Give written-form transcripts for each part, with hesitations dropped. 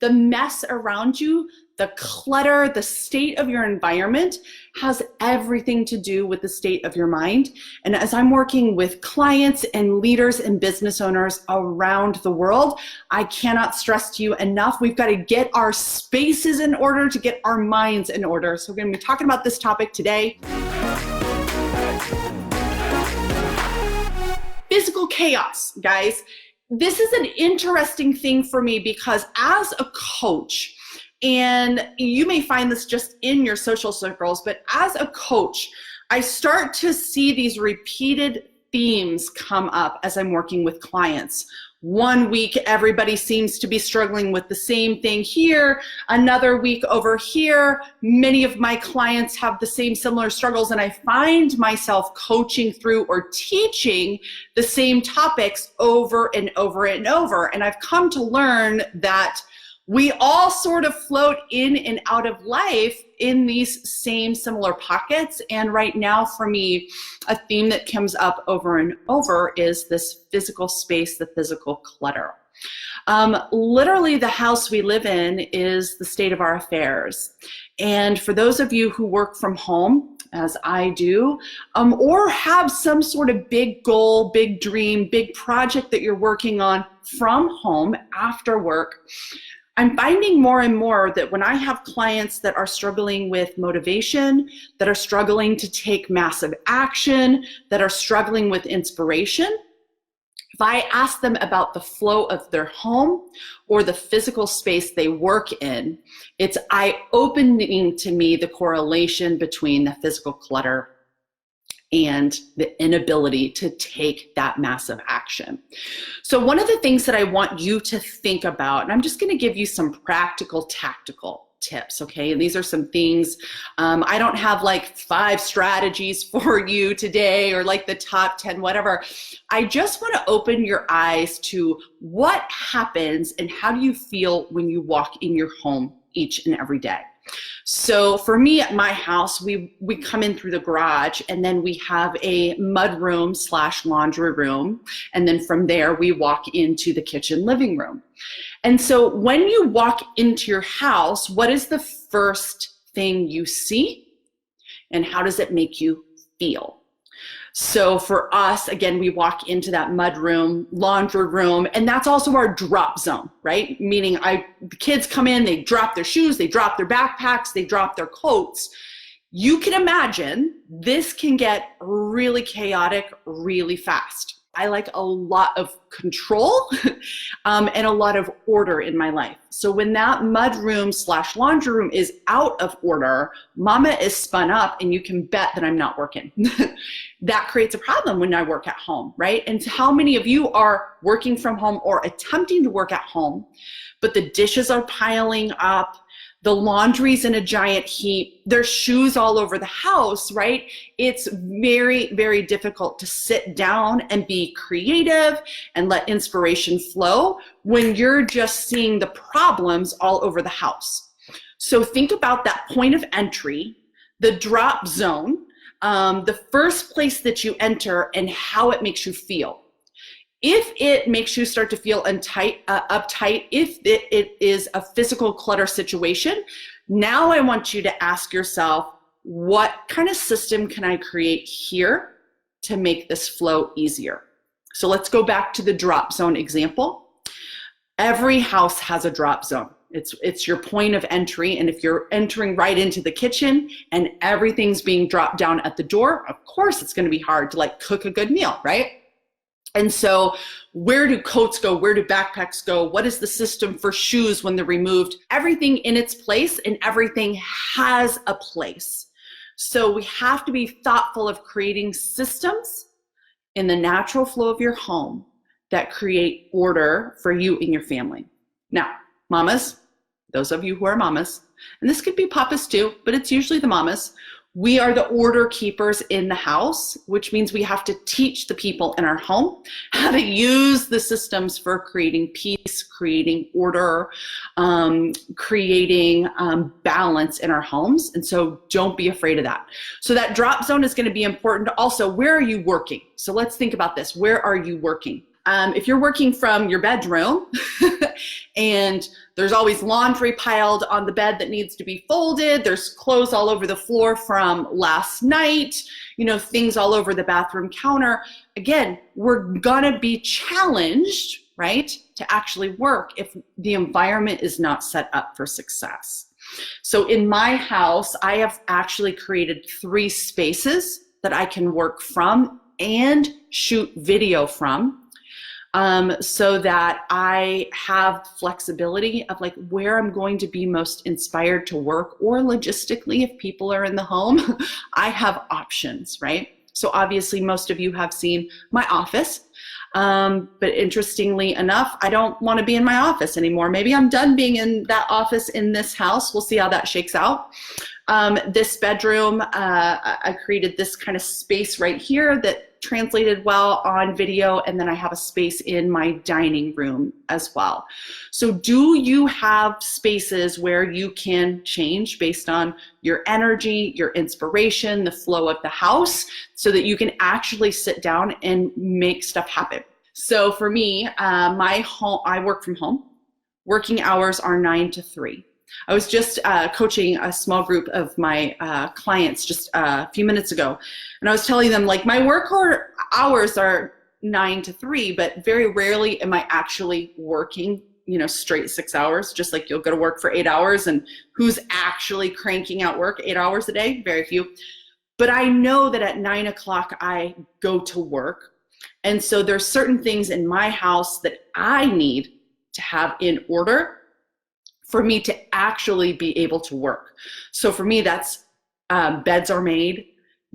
The mess around you, the clutter, the state of your environment has everything to do with the state of your mind. And as I'm working with clients and leaders and business owners around the world, I cannot stress to you enough, we've got to get our spaces in order to get our minds in order. So we're going to be talking about this topic today. Physical chaos, guys. This is an interesting thing for me because as a coach, and you may find this just in your social circles, but as a coach, I start to see these repeated themes come up as I'm working with clients. One week, everybody seems to be struggling with the same thing here. Another week over here, many of my clients have the same similar struggles, and I find myself coaching through or teaching the same topics over and over and over. And I've come to learn that we all sort of float in and out of life in these same similar pockets. And right now for me, a theme that comes up over and over is this physical space, the physical clutter. Literally the house we live in is the state of our affairs. And for those of you who work from home, as I do, or have some sort of big goal, big dream, big project that you're working on from home after work, I'm finding more and more that when I have clients that are struggling with motivation, that are struggling to take massive action, that are struggling with inspiration, if I ask them about the flow of their home or the physical space they work in, it's eye-opening to me the correlation between the physical clutter and the inability to take that massive action. So one of the things that I want you to think about, and I'm just gonna give you some practical, tactical tips, okay? And these are some things, I don't have like 5 strategies for you today or like the top 10, whatever. I just wanna open your eyes to what happens and how do you feel when you walk in your home each and every day. So for me at my house, we come in through the garage and then we have a mud room / laundry room. And then from there, we walk into the kitchen living room. And so when you walk into your house, what is the first thing you see? And how does it make you feel? So for us, again, we walk into that mud room, laundry room, and that's also our drop zone, right? Meaning the kids come in, they drop their shoes, they drop their backpacks, they drop their coats. You can imagine this can get really chaotic really fast. I like a lot of control and a lot of order in my life. So when that mud room / laundry room is out of order, mama is spun up and you can bet that I'm not working. That creates a problem when I work at home, right? And how many of you are working from home or attempting to work at home, but the dishes are piling up, the laundry's in a giant heap, there's shoes all over the house, right? It's very, very difficult to sit down and be creative and let inspiration flow when you're just seeing the problems all over the house. So think about that point of entry, the drop zone, the first place that you enter and how it makes you feel. If it makes you start to feel uptight, if it is a physical clutter situation, now I want you to ask yourself, what kind of system can I create here to make this flow easier? So let's go back to the drop zone example. Every house has a drop zone. It's your point of entry, and if you're entering right into the kitchen and everything's being dropped down at the door, of course it's going to be hard to like cook a good meal, right? And so where do coats go? Where do backpacks go? What is the system for shoes when they're removed? Everything in its place and everything has a place. So we have to be thoughtful of creating systems in the natural flow of your home that create order for you and your family. Now, mamas, those of you who are mamas, and this could be papas too, but it's usually the mamas, we are the order keepers in the house, which means we have to teach the people in our home how to use the systems for creating peace, creating order, creating balance in our homes. And so don't be afraid of that. So that drop zone is going to be important. Also, where are you working? So let's think about this. Where are you working? If you're working from your bedroom and There's always laundry piled on the bed that needs to be folded. There's clothes all over the floor from last night, you know, things all over the bathroom counter. Again, we're gonna be challenged, right, to actually work if the environment is not set up for success. So in my house, I have actually created 3 spaces that I can work from and shoot video from, so that I have flexibility of like where I'm going to be most inspired to work, or logistically, if people are in the home, I have options, right? So obviously most of you have seen my office, but interestingly enough, I don't want to be in my office anymore. Maybe I'm done being in that office in this house. We'll see how that shakes out. This bedroom, I created this kind of space right here that translated well on video, and then I have a space in my dining room as well. So do you have spaces where you can change based on your energy, your inspiration, the flow of the house, so that you can actually sit down and make stuff happen? So for me, I work from home. Working hours are 9 to 3. I was just coaching a small group of my clients just a few minutes ago, and I was telling them, like, my work hours are 9 to 3, but very rarely am I actually working, you know, straight 6 hours. Just like you'll go to work for 8 hours, and who's actually cranking out work 8 hours a day? Very few. But I know that at 9 o'clock I go to work, and so there's certain things in my house that I need to have in order for me to actually be able to work. So for me, that's beds are made,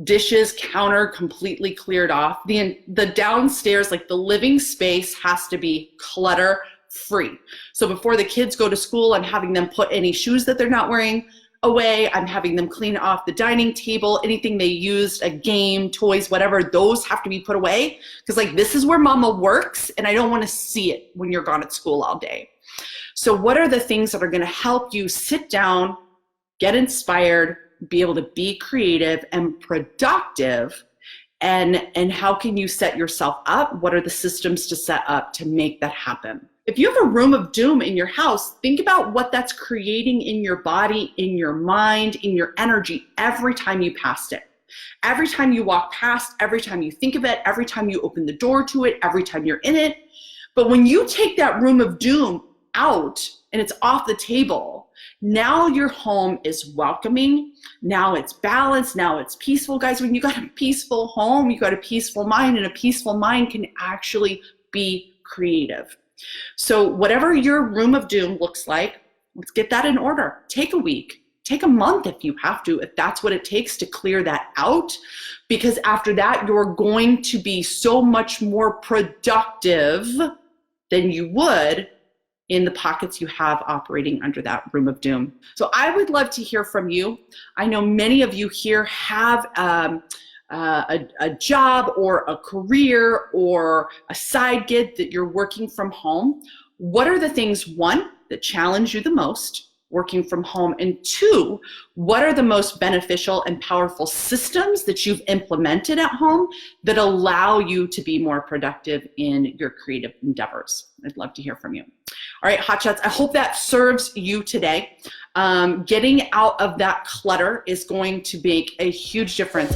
dishes, counter completely cleared off. The downstairs, like the living space, has to be clutter free. So before the kids go to school, I'm having them put any shoes that they're not wearing away. I'm having them clean off the dining table, anything they used, a game, toys, whatever, those have to be put away. Because like, this is where mama works, and I don't want to see it when you're gone at school all day. So what are the things that are going to help you sit down, get inspired, be able to be creative and productive, and how can you set yourself up? What are the systems to set up to make that happen? If you have a room of doom in your house, think about what that's creating in your body, in your mind, in your energy every time you pass it. Every time you walk past, every time you think of it, every time you open the door to it, every time you're in it. But when you take that room of doom out and it's off the table, now your home is welcoming, now it's balanced, now it's peaceful. Guys, when you got a peaceful home, you got a peaceful mind, and a peaceful mind can actually be creative. So whatever your room of doom looks like, let's get that in order. Take a week, take a month if you have to, if that's what it takes to clear that out, because after that, you're going to be so much more productive than you would in the pockets you have operating under that room of doom. So I would love to hear from you. I know many of you here have a job or a career or a side gig that you're working from home. What are the things, 1, that challenge you the most working from home? And 2, what are the most beneficial and powerful systems that you've implemented at home that allow you to be more productive in your creative endeavors? I'd love to hear from you. All right, hotshots, I hope that serves you today. Getting out of that clutter is going to make a huge difference.